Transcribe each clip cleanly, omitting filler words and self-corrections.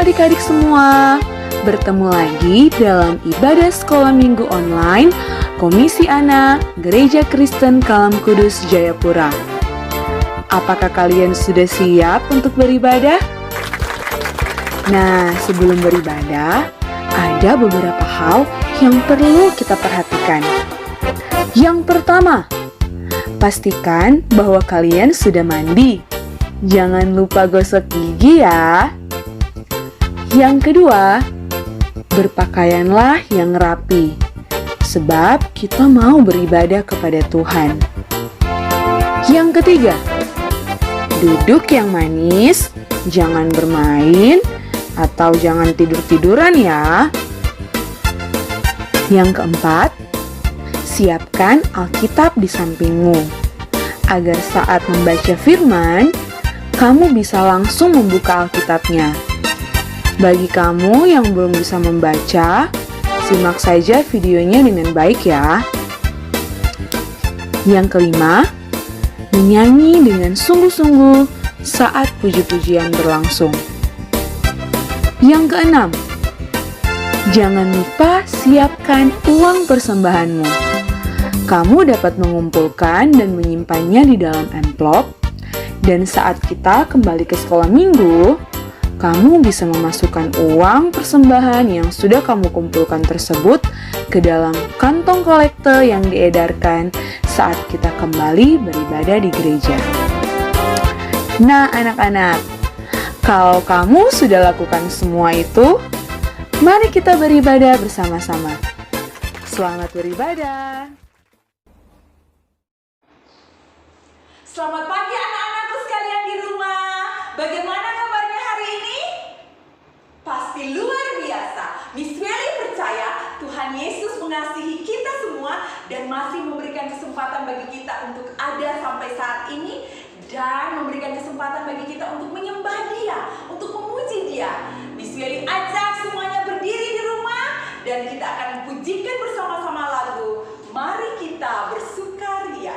Halo adik-adik semua, bertemu lagi dalam ibadah sekolah minggu online Komisi Anak Gereja Kristen Kalam Kudus Jayapura. Apakah kalian sudah siap untuk beribadah? Nah, sebelum beribadah, ada beberapa hal yang perlu kita perhatikan. Yang pertama, pastikan bahwa kalian sudah mandi. Jangan lupa gosok gigi ya. Yang kedua, berpakaianlah yang rapi, sebab kita mau beribadah kepada Tuhan. Yang ketiga, duduk yang manis, jangan bermain, atau jangan tidur-tiduran ya. Yang keempat, siapkan Alkitab di sampingmu, agar saat membaca firman, kamu bisa langsung membuka Alkitabnya. Bagi kamu yang belum bisa membaca, simak saja videonya dengan baik ya. Yang kelima, menyanyi dengan sungguh-sungguh saat puji-pujian berlangsung. Yang keenam, jangan lupa siapkan uang persembahanmu. Kamu dapat mengumpulkan dan menyimpannya di dalam amplop, dan saat kita kembali ke sekolah minggu, kamu bisa memasukkan uang persembahan yang sudah kamu kumpulkan tersebut ke dalam kantong kolekte yang diedarkan saat kita kembali beribadah di gereja. Nah, anak-anak, kalau kamu sudah lakukan semua itu, mari kita beribadah bersama-sama. Selamat beribadah. Selamat pagi anak-anakku sekalian di rumah. Bagaimana kabarnya hari ini? Pasti luar biasa. Miss Welly percaya Tuhan Yesus mengasihi kita semua dan masih memberikan kesempatan bagi kita untuk ada sampai saat ini, dan memberikan kesempatan bagi kita untuk menyembah Dia, untuk memuji Dia. Miss Welly ajak semuanya berdiri di rumah dan kita akan pujikan bersama-sama lagu Mari Kita Bersukaria.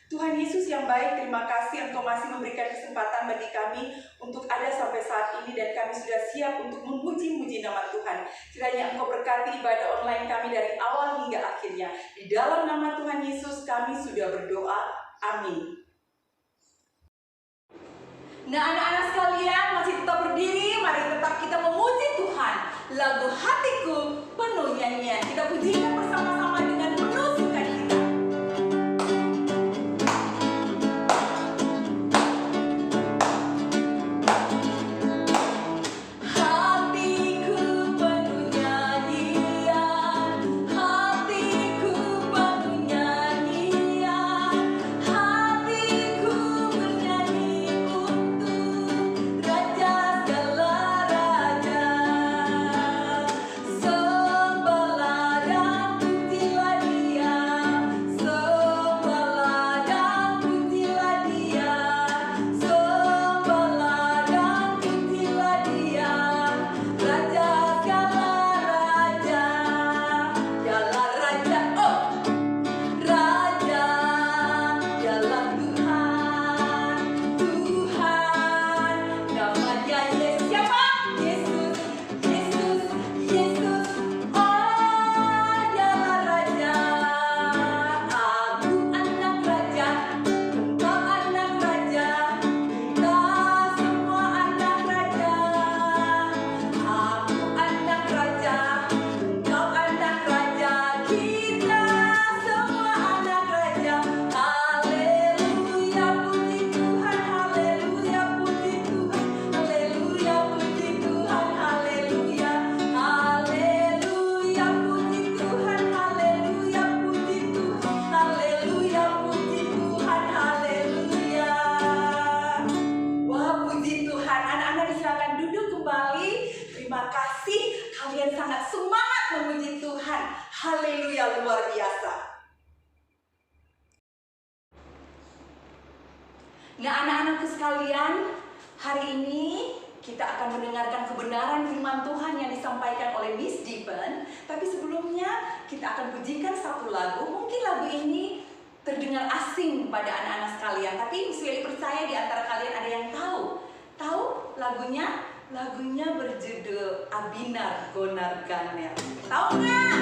Tuhan Yesus yang baik, terima kasih Engkau masih memberikan kesempatan bagi kami untuk ada sampai saat ini, dan kami sudah siap untuk memuji-muji nama Tuhan. Kiranya Engkau berkati ibadah online kami dari awal hingga akhirnya. Di dalam nama Tuhan Yesus kami sudah berdoa. Amin. Nah, anak-anak sekalian masih tetap berdiri, mari tetap kita memuji Tuhan. Lagu Hatiku Penuh Nyanyian, kita pujikan bersama-sama dengan penuh sukacita. Sembahlah haleluya, luar biasa. Nah, anak-anakku sekalian, hari ini kita akan mendengarkan kebenaran firman Tuhan yang disampaikan oleh Miss Diven. Tapi sebelumnya kita akan pujikan satu lagu. Mungkin lagu ini terdengar asing pada anak-anak sekalian, tapi Miss Welly percaya di antara kalian ada yang tahu. Tahu lagunya? Lagunya berjudul Abinar Gonar Ganer. Tahu nggak?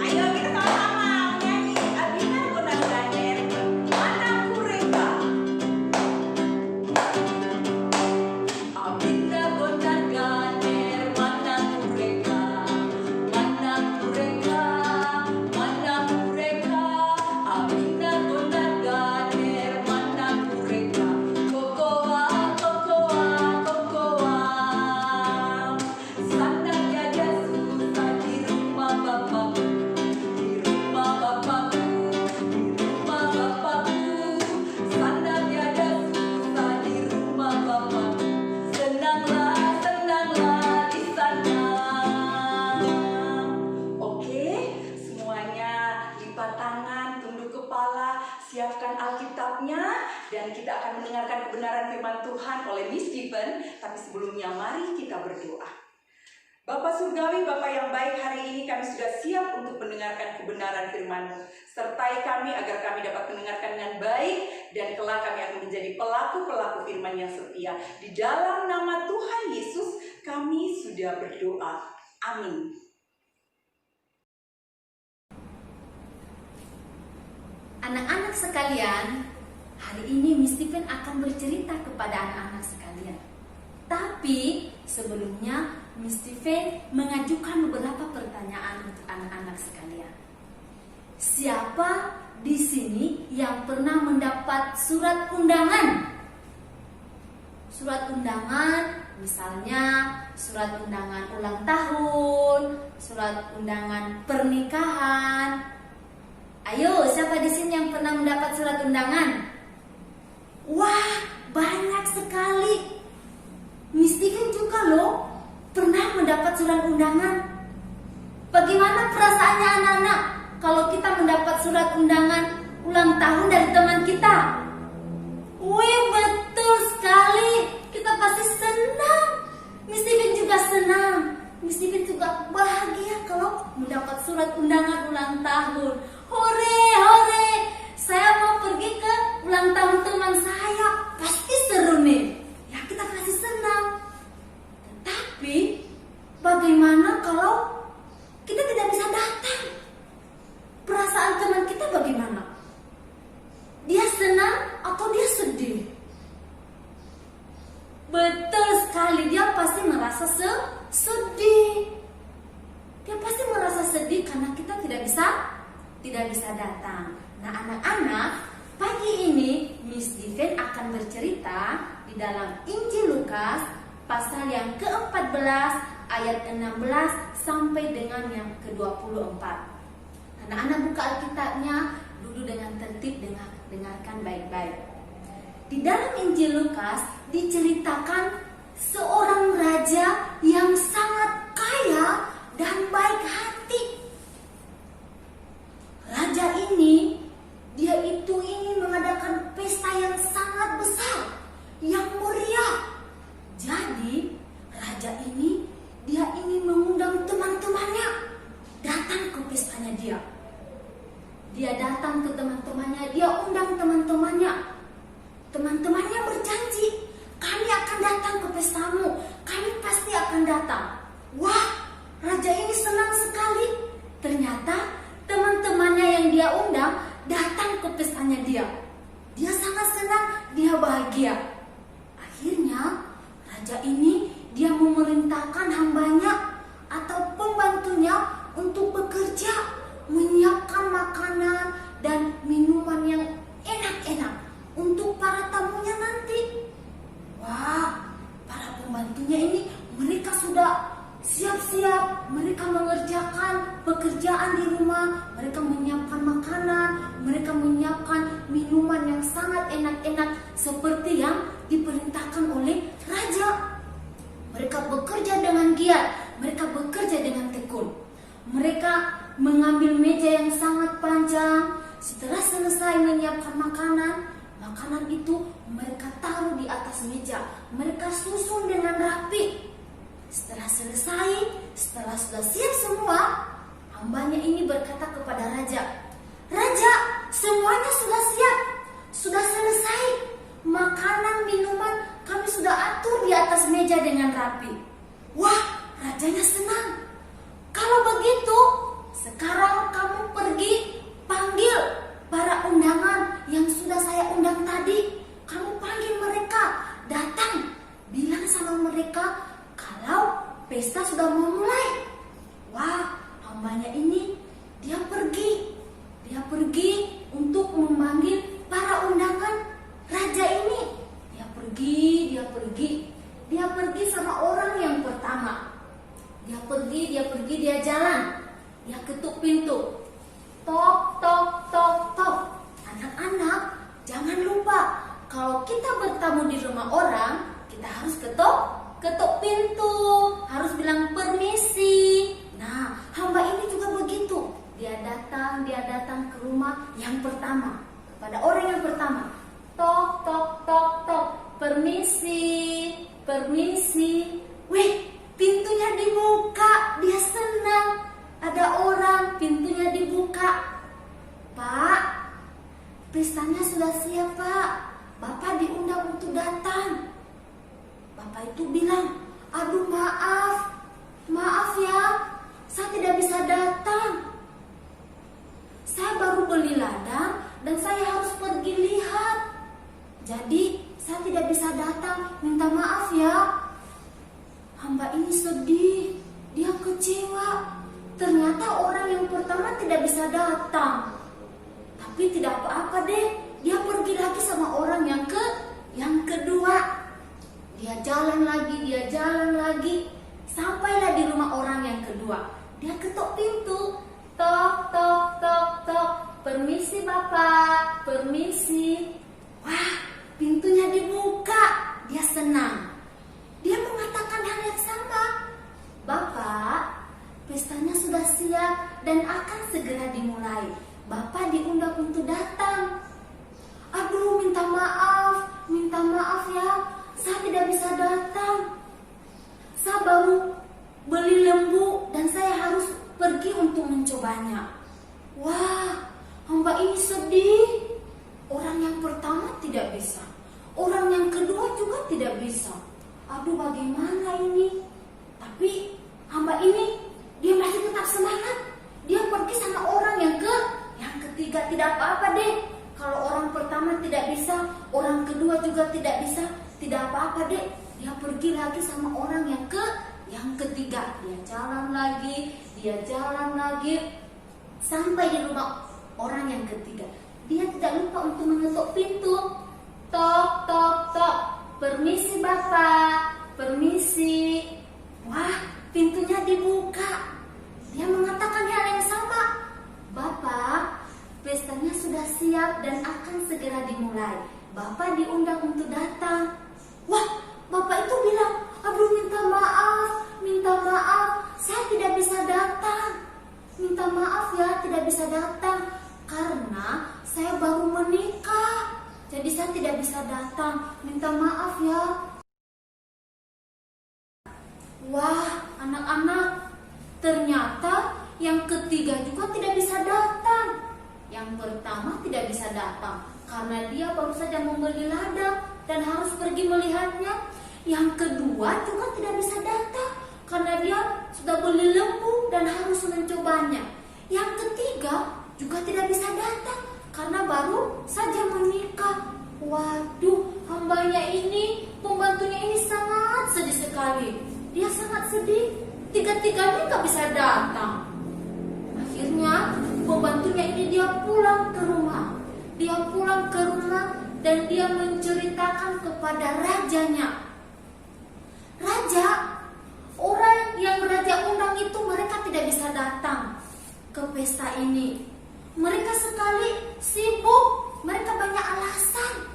Ayo kita sama-sama menyanyi Abinar Gonar Ganer. Mana kureka? Abinar Gonar Ganer, mana kureka? Mana kureka? Mana kureka? Abinar Gonar Ganer, mana kureka? Kokoa, kokoa, kokoa. Sana tiada susah di rumah bapakku, di rumah bapakku, di rumah bapakku. Sana tiada susah di rumah bapakku. Senanglah, senanglah di sana. Oke, semuanya lipat tangan, tunduk kepala, siapkan Alkitabnya, dan kita akan mendengarkan kebenaran firman Tuhan oleh Miss Diven. Tapi sebelumnya mari kita berdoa. Bapak Surgawi, Bapak yang baik, hari ini kami sudah siap untuk mendengarkan kebenaran firman-Mu. Sertai kami agar kami dapat mendengarkan dengan baik, dan kelak kami akan menjadi pelaku-pelaku firman yang setia. Di dalam nama Tuhan Yesus kami sudah berdoa. Amin. Anak-anak sekalian, hari ini Miss Diven akan bercerita kepada anak-anak sekalian. Tapi sebelumnya Miss Diven mengajukan beberapa pertanyaan untuk anak-anak sekalian. Siapa di sini yang pernah mendapat surat undangan? Surat undangan, misalnya surat undangan ulang tahun, surat undangan pernikahan. Ayo, siapa di sini yang pernah mendapat surat undangan? Wah, banyak sekali. Miss Diven juga loh pernah mendapat surat undangan. Bagaimana perasaannya anak-anak kalau kita mendapat surat undangan ulang tahun dari teman kita? Wih, betul sekali. Kita pasti senang. Miss Diven juga senang. Miss Diven juga bahagia kalau mendapat surat undangan ulang tahun. Hore, hore. Saya mau pergi ke ulang tahun teman saya. Pasti seru nih. Ya, kita pasti senang. Tapi bagaimana kalau kita tidak bisa datang? Perasaan teman kita bagaimana? Dia senang atau dia sedih? Betul sekali, dia pasti merasa sedih. Dia pasti merasa sedih karena kita tidak bisa datang. Nah, anak-anak, pagi ini Miss Diven akan bercerita di dalam Injil Lukas pasal yang ke-14 ayat 16 sampai dengan yang ke-24. Anak-anak buka Alkitabnya, duduk dengan tertib, dengarkan baik-baik. Di dalam Injil Lukas diceritakan seorang raja yang sangat kaya dan baik hati. Raja ini, dia itu ingin mengadakan pesta yang sangat besar, yang meriah. Jadi, raja ini dia ingin mengundang teman-temannya datang ke pestanya dia. Dia datang ke teman-temannya, dia undang teman-temannya. Teman-temannya berjanji, kami akan datang ke pestamu, kami pasti akan datang. Wah, raja ini senang sekali. Ternyata teman-temannya yang dia undang datang ke pestanya dia. Dia sangat senang, dia bahagia. Akhirnya raja ini dia memerintahkan hambanya atau pembantunya untuk bekerja, menyiapkan makanan dan minuman yang enak-enak untuk para tamunya nanti. Wah, para pembantunya ini mereka sudah siap-siap, mereka mengerjakan pekerjaan di rumah, mereka menyiapkan makanan, mereka menyiapkan minuman yang sangat enak-enak seperti yang diperintahkan oleh raja. Mereka bekerja dengan giat, mereka bekerja dengan tekun. Mereka mengambil meja yang sangat panjang. Setelah selesai menyiapkan makanan, makanan itu mereka taruh di atas meja. Mereka susun dengan rapi. Setelah selesai, setelah sudah siap semua, hambanya ini berkata kepada raja, "Raja, semuanya sudah siap, sudah selesai. Makanan, minuman kami sudah atur di atas meja dengan rapi." Wah, rajanya senang. "Kalau begitu, sekarang kamu pergi panggil para undangan yang sudah saya undang tadi. Kamu panggil mereka, datang. Bilang sama mereka kalau pesta sudah mau mulai." Wah, hambanya ini dia pergi untuk memanggil para undangan raja ini. Dia pergi sama orang yang pertama. Dia jalan. Dia ketuk pintu. Tok, tok, tok, tok. Anak-anak, jangan lupa kalau kita bertamu di rumah orang, kita harus ketuk pintu, harus bilang permisi. Nah, hamba ini juga begitu. Dia datang ke rumah yang pertama, kepada orang yang pertama. Tok, tok, tok, tok. Permisi. Wih, pintunya dibuka. Dia senang. Ada orang, pintunya dibuka. "Pak, pestanya sudah siap, Pak. Bapak diundang untuk datang." Bapak itu bilang, "Aduh, maaf ya, saya tidak bisa datang. Saya baru beli ladang dan saya harus pergi lihat. Jadi saya tidak bisa datang, minta maaf ya." Hamba ini sedih, dia kecewa. Ternyata orang yang pertama tidak bisa datang. Tapi tidak apa-apa deh, dia pergi lagi sama orang yang kedua. Dia jalan lagi, sampailah di rumah orang yang kedua. Dia ketuk pintu. Tok, tok, tok, tok. Permisi Bapak, permisi. Wah, pintunya dibuka. Dia senang. Dia mengatakan hal yang sama. "Bapak, pestanya sudah siap dan akan segera dimulai. Bapak diundang untuk datang." "Aduh, minta maaf ya, saya tidak bisa datang. Saya baru beli lembu dan saya harus pergi untuk mencobanya." Wah, hamba ini sedih. Orang yang pertama tidak bisa, orang yang kedua juga tidak bisa. Aduh, bagaimana ini? Tapi hamba ini dia masih tetap semangat. Dia pergi sama orang yang ketiga. Tidak apa-apa deh, kalau orang pertama tidak bisa, orang kedua juga tidak bisa, tidak apa-apa deh. Dia pergi lagi sama orang yang ketiga. Dia jalan lagi sampai di rumah orang yang ketiga. Dia tidak lupa untuk mengetuk pintu. Tok, tok, tok. Permisi Bapak, permisi. Wah, pintunya dibuka. Dia mengatakan hal yang sama. "Bapak, pestanya sudah siap dan akan segera dimulai. Bapak diundang untuk datang." Wah, Bapak itu bilang, "Aduh, minta maaf, saya tidak bisa datang. Minta maaf ya, tidak bisa datang karena saya baru menikah. Jadi saya tidak bisa datang, minta maaf ya." Wah, anak-anak, ternyata yang ketiga juga tidak bisa datang. Yang pertama tidak bisa datang karena dia baru saja membeli ladang dan harus pergi melihatnya. Yang kedua juga tidak bisa datang karena dia sudah beli lembu dan harus mencobanya. Yang ketiga juga tidak bisa datang karena baru saja menikah. Waduh, hambanya ini, pembantunya ini sangat sedih sekali. Dia sangat sedih, tiga-tiganya gak bisa datang. Akhirnya pembantunya ini dia pulang ke rumah. Dan dia menceritakan kepada rajanya. "Raja, orang yang raja undang itu mereka tidak bisa datang ke pesta ini. Mereka sekali sibuk, mereka banyak alasan."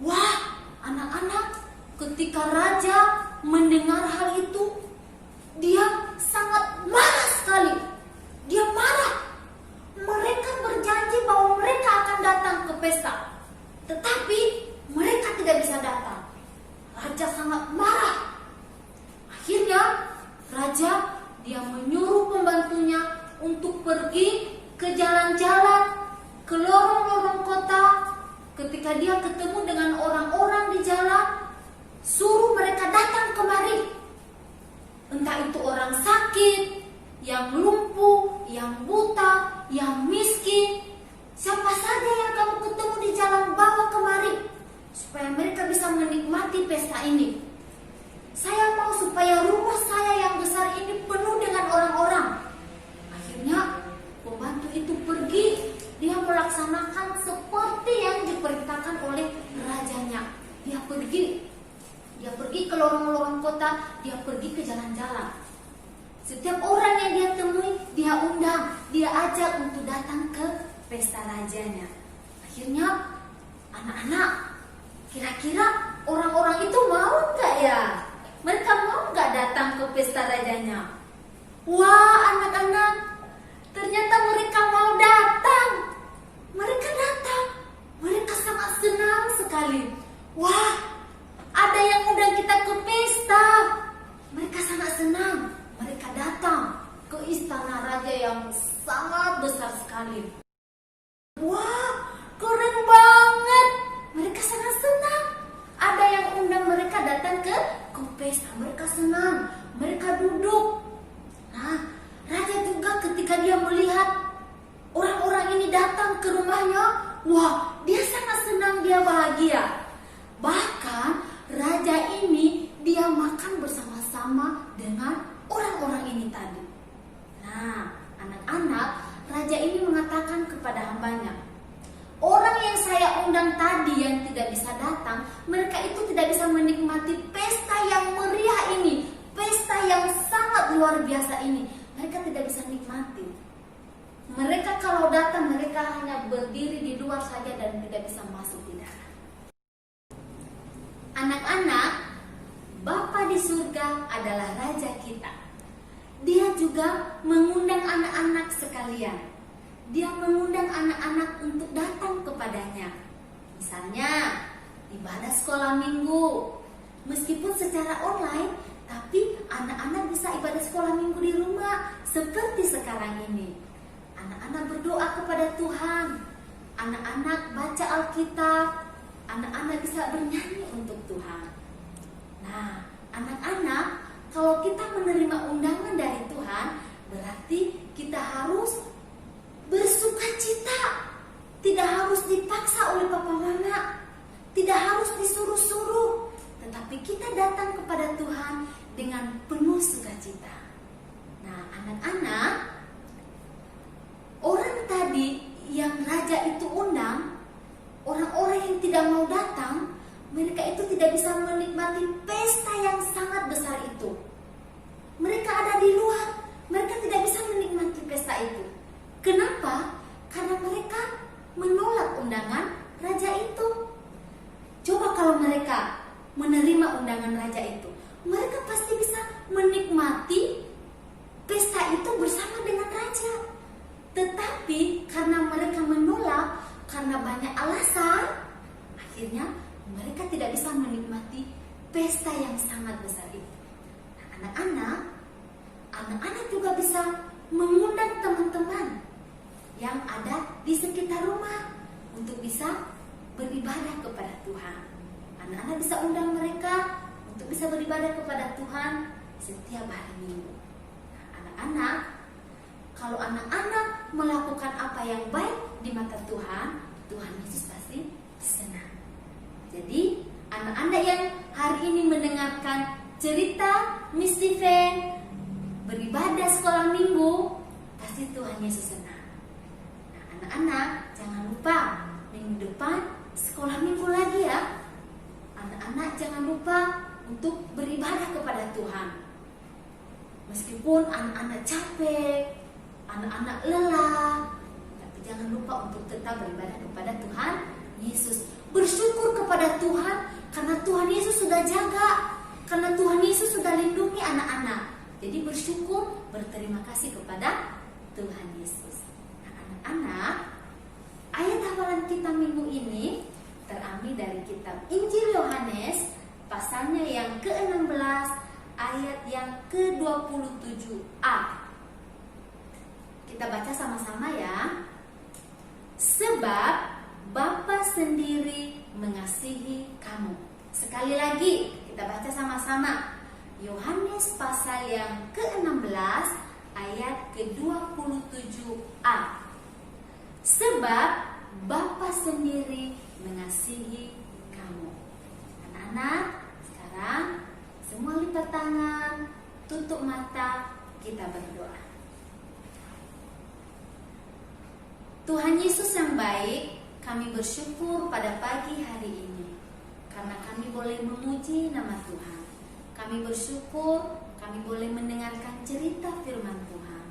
Wah, anak-anak, ketika raja mendengar hal itu, dia sangat marah sekali. ke jalan-jalan, ke lorong-lorong kota. Ketika dia ketemu dengan orang-orang di jalan, suruh mereka datang kemari. Entah itu orang sakit, yang lumpuh, yang buta, yang miskin, siapa saja yang kamu ketemu di jalan, bawa kemari supaya mereka bisa menikmati pesta ini. Saya mau supaya rumah saya yang besar ini penuh dengan orang-orang. Akhirnya pembantu itu pergi. Dia melaksanakan seperti yang diperintahkan oleh rajanya. Dia pergi ke lorong-lorong kota, dia pergi ke jalan-jalan. Setiap orang yang dia temui, dia undang, dia ajak untuk datang ke pesta rajanya. Akhirnya, anak-anak, kira-kira orang-orang itu mau nggak ya? Mereka mau nggak datang ke pesta rajanya? Wah, anak-anak, ternyata mereka mau datang. Mereka datang. Mereka sangat senang sekali. Wah, ada yang undang kita ke pesta. Mereka sangat senang. Mereka datang ke istana raja yang sangat besar sekali. Wah, keren banget. Mereka sangat senang. Ada yang undang mereka datang ke pesta. Mereka senang. Mereka duduk. Nah, raja juga ketika dia melihat orang-orang ini datang ke rumahnya, wah, dia sangat senang, dia bahagia. Bahkan raja ini dia makan bersama-sama dengan orang-orang ini tadi. Nah, anak-anak, raja ini mengatakan kepada hambanya, orang yang saya undang tadi yang tidak bisa datang, mereka itu tidak bisa menikmati pesta yang meriah ini, pesta yang sangat luar biasa ini. Mereka tidak bisa nikmati. Mereka kalau datang, mereka hanya berdiri di luar saja dan tidak bisa masuk di dalam. Anak-anak, Bapa di surga adalah Raja kita. Dia juga mengundang anak-anak sekalian. Dia mengundang anak-anak untuk datang kepadanya. Misalnya, ibadah sekolah minggu. Meskipun secara online, tapi anak-anak bisa ibadah sekolah minggu di rumah seperti sekarang ini. Anak-anak berdoa kepada Tuhan. Anak-anak baca Alkitab. Anak-anak bisa bernyanyi untuk Tuhan. Nah, anak-anak, kalau kita menerima undangan dari Tuhan, berarti kita harus bersukacita. Tidak harus dipaksa oleh papa mama. Tidak harus disuruh-suruh. Tetapi kita datang kepada Tuhan dengan penuh sukacita. Nah, anak-anak, orang tadi yang raja itu undang, orang-orang yang tidak mau datang, mereka itu tidak bisa menikmati pesta yang sangat besar itu. Mereka ada di luar, mereka tidak bisa menikmati pesta itu. Kenapa? Karena mereka menolak undangan raja itu. Coba kalau mereka menerima undangan raja itu, mereka pasti bisa menikmati pesta itu bersama dengan raja. Tetapi karena mereka menolak, karena banyak alasan, akhirnya mereka tidak bisa menikmati pesta yang sangat besar itu. Nah, anak-anak juga bisa mengundang teman-teman yang ada di sekitar rumah untuk bisa beribadah kepada Tuhan. Anak-anak bisa undang mereka untuk bisa beribadah kepada Tuhan setiap hari Minggu. Nah, anak-anak, kalau anak-anak melakukan apa yang baik di mata Tuhan, Tuhan Yesus pasti senang. Jadi, anak-anak yang hari ini mendengarkan cerita Miss Steven beribadah sekolah minggu, pasti Tuhan Yesus senang. Nah, anak-anak, jangan lupa minggu depan sekolah minggu lagi ya. Anak-anak jangan lupa untuk beribadah kepada Tuhan. Meskipun anak-anak capek, anak-anak lelah, tapi jangan lupa untuk tetap beribadah kepada Tuhan Yesus. Bersyukur kepada Tuhan karena Tuhan Yesus sudah jaga, karena Tuhan Yesus sudah lindungi anak-anak. Jadi bersyukur, berterima kasih kepada Tuhan Yesus. Nah, anak-anak, ayat hafalan kita minggu ini terambil dari kitab Injil Yohanes, pasalnya yang ke-16, ayat yang ke-27a. Kita baca sama-sama ya. mengasihi kamu. Sekali lagi kita baca sama-sama. Yohanes pasal yang ke-16 ayat ke-27a. Sebab Bapa sendiri mengasihi kamu. Anak-anak, sekarang semua lipat tangan, tutup mata, kita berdoa. Tuhan Yesus yang baik, kami bersyukur pada pagi hari ini karena kami boleh memuji nama Tuhan. Kami bersyukur kami boleh mendengarkan cerita firman Tuhan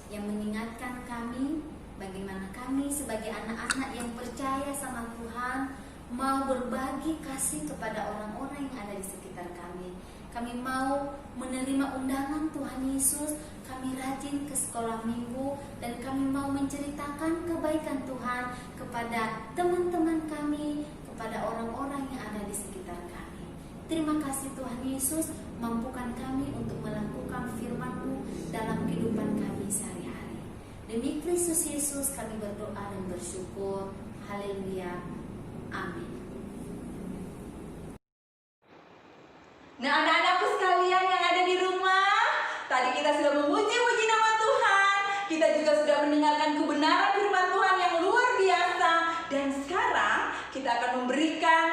yang mengingatkan kami bagaimana kami sebagai anak-anak yang percaya sama Tuhan mau berbagi kasih kepada orang-orang yang ada di sekitar kami. Kami mau menerima undangan Tuhan Yesus, kami rajin ke sekolah minggu, dan kami mau menceritakan kebaikan Tuhan kepada teman-teman kami, kepada orang-orang yang ada di sekitar kami. Terima kasih Tuhan Yesus, mampukan kami untuk melakukan firman-Mu dalam kehidupan kami sehari-hari. Demi Kristus Yesus kami berdoa dan bersyukur. Haleluya. Amin. Nah, anak-anakku sekalian yang ada di rumah, tadi kita sudah memuji-muji nama Tuhan. Kita juga sudah mendengarkan kebenaran firman Tuhan yang luar biasa. Dan sekarang kita akan memberikan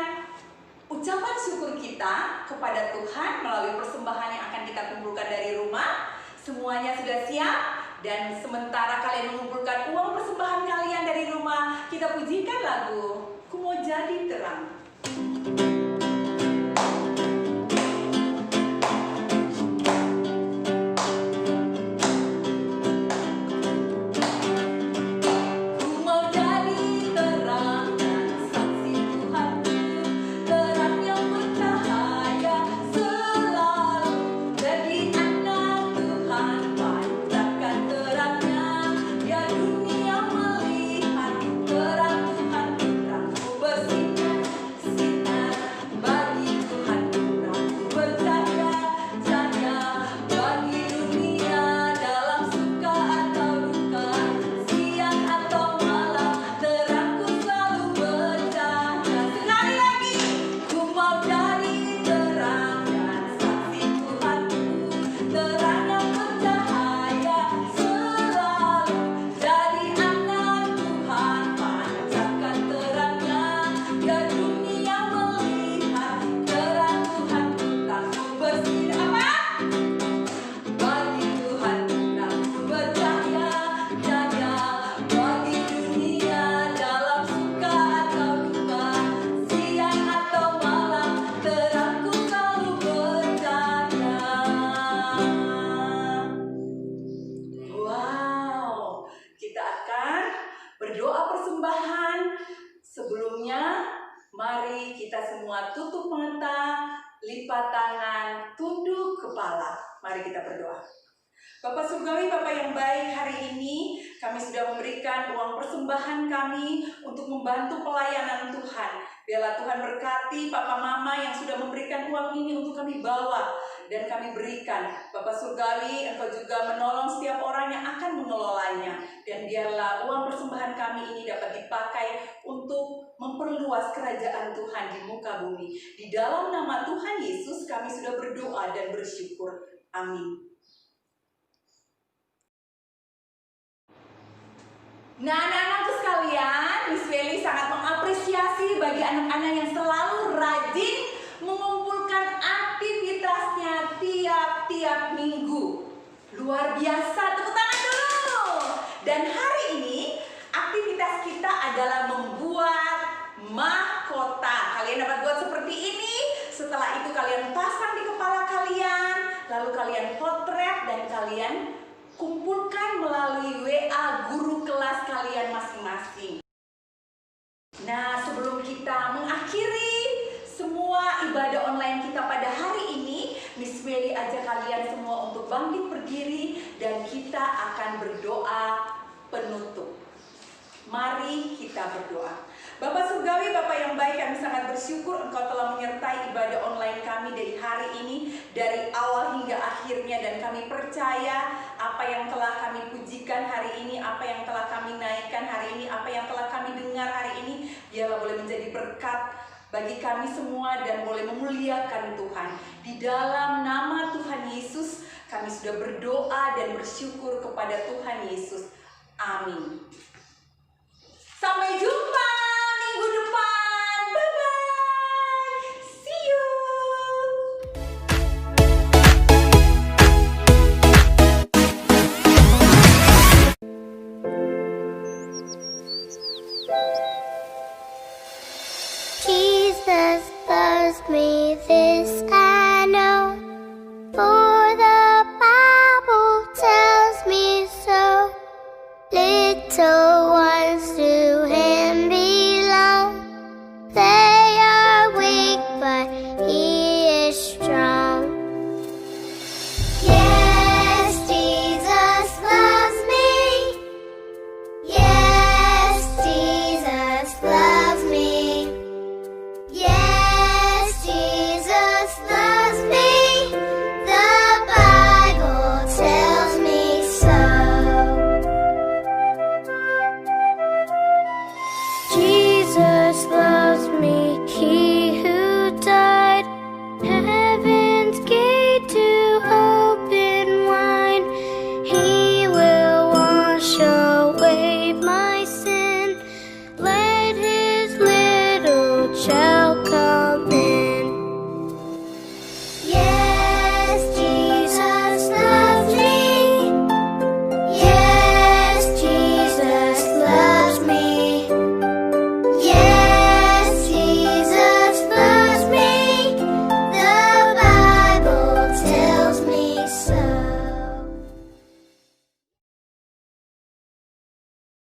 ucapan syukur kita kepada Tuhan melalui persembahan yang akan kita kumpulkan dari rumah. Semuanya sudah siap? Dan sementara kalian mengumpulkan uang persembahan kalian dari rumah, kita pujikan lagu Ku Mau Jadi Terang. Mari kita semua tutup mata, lipat tangan, tunduk kepala. Mari kita berdoa. Bapak Surgawi, Bapak yang baik, hari ini kami sudah memberikan uang persembahan kami untuk membantu pelayanan Tuhan. Biarlah Tuhan berkati Papa Mama yang sudah memberikan uang ini untuk kami bawa dan kami berikan. Bapak Surgawi, Engkau juga menolong setiap orang yang akan mengelolanya. Dan biarlah uang persembahan kami ini dapat dipakai untuk memperluas kerajaan Tuhan di muka bumi. Di dalam nama Tuhan Yesus kami sudah berdoa dan bersyukur. Amin. Nah, anak-anakku sekalian, Miss Feli sangat mengapresiasi bagi anak-anak yang selalu rajin mengumpulkan aktivitasnya tiap-tiap minggu. Luar biasa, tepuk tangan dulu. Dan hari ini aktivitas kita adalah membuat mahkota. Kalian dapat buat seperti ini. Setelah itu kalian pasang di kepala kalian, lalu kalian potret dan kalian kumpulkan melalui WA guru kelas kalian masing-masing. Nah, sebelum kita mengakhiri semua ibadah online kita pada hari ini, Miss Feli ajak kalian semua untuk bangkit berdiri dan kita akan berdoa penutup. Mari kita berdoa. Bapak Surgawi, Bapak yang baik, kami sangat bersyukur Engkau telah menyertai ibadah online kami dari hari ini, dari awal hingga akhirnya, dan kami percaya apa yang telah kami pujikan hari ini, apa yang telah kami naikkan hari ini, apa yang telah kami dengar hari ini, biarlah boleh menjadi berkat bagi kami semua dan boleh memuliakan Tuhan. Di dalam nama Tuhan Yesus, kami sudah berdoa dan bersyukur kepada Tuhan Yesus. Amin. Sampai jumpa minggu depan. Bye-bye. See you. Jesus loves me, this